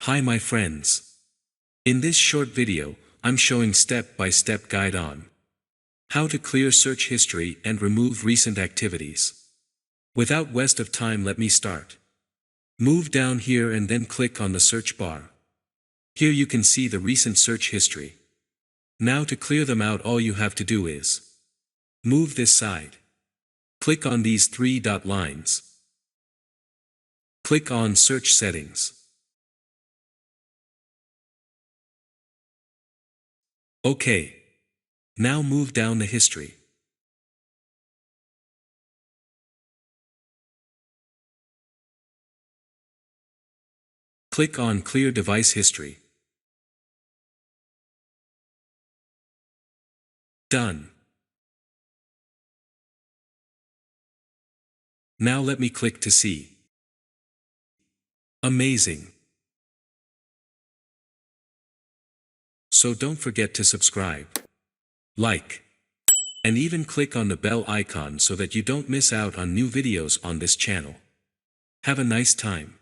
Hi my friends. In this short video, I'm showing step-by-step guide on how to clear search history and remove recent activities. Without waste of time, let me start. Move down here and then click on the search bar. Here you can see the recent search history. Now to clear them out, all you have to do is move this side. Click on these three dot lines. Click on Search Settings. OK. Now move down the history. Click on Clear Device History. Done. Now let me click to see. Amazing. So don't forget to subscribe, like, and even click on the bell icon so that you don't miss out on new videos on this channel. Have a nice time.